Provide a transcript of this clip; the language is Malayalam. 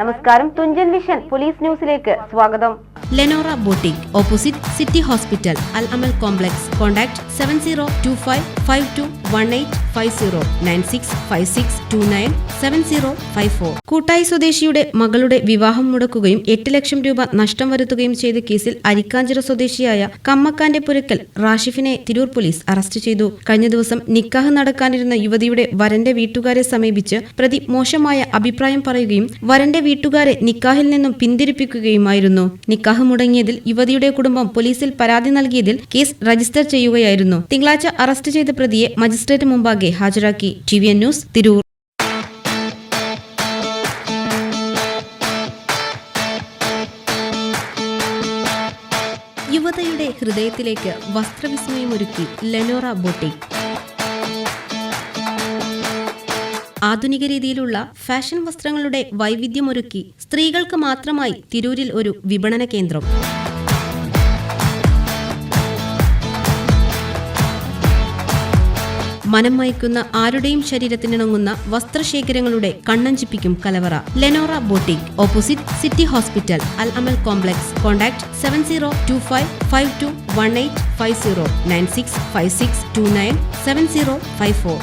നമസ്കാരം, തുഞ്ചൻ വിഷൻ പോലീസ് ന്യൂസിലേക്ക് സ്വാഗതം. Lenora boutique, opposite city hospital, Al Amal complex. Contact 7025521850 9656297054. കൂട്ടായി സ്വദേശിയുടെ മകളുടെ വിവാഹം മുടക്കുകയും 8 ലക്ഷം രൂപ നഷ്ടം വരുത്തുകയും ചെയ്ത കേസിൽ അരിക്കാഞ്ചിറ സ്വദേശിയായ കമ്മക്കാന്റെ പുരക്കൽ റാഷിഫിനെ തിരൂർ പോലീസ് അറസ്റ്റ് ചെയ്തു. കഴിഞ്ഞ ദിവസം നിക്കാഹ് നടക്കാനിരുന്ന യുവതിയുടെ വരന്റെ വീട്ടുകാരെ സമീപിച്ച് പ്രതി മോശമായ അഭിപ്രായം പറയുകയും വരന്റെ വീട്ടുകാരെ നിക്കാഹിൽ നിന്നും പിന്തിരിപ്പിക്കുകയുമായിരുന്നു. നിക്കാഹ് മുടങ്ങിയതിൽ യുവതിയുടെ കുടുംബം പോലീസിൽ പരാതി നൽകിയതിൽ കേസ് രജിസ്റ്റർ ചെയ്യുകയായിരുന്നു. തിങ്കളാഴ്ച അറസ്റ്റ് ചെയ്ത പ്രതിയെ മജിസ്ട്രേറ്റ് മുമ്പാകെ ഹാജരാക്കി. TVN news, Tirur. യുവതയുടെ ഹൃദയത്തിലേക്ക് വസ്ത്രവിസ്മയമൊരുക്കി ലെനോറ ബോട്ടിക്. ആധുനിക രീതിയിലുള്ള ഫാഷൻ വസ്ത്രങ്ങളുടെ വൈവിധ്യമൊരുക്കി സ്ത്രീകൾക്ക് മാത്രമായി തിരൂരിൽ ഒരു വിപണന കേന്ദ്രം. മനം മയക്കുന്ന ആരുടെയും ശരീരത്തിനിണങ്ങുന്ന വസ്ത്രശേഖരങ്ങളുടെ കണ്ണഞ്ചിപ്പിക്കും കലവറ. Lenora boutique, opposite city hospital, Al Amal complex. Contact 7025521850 9656297054.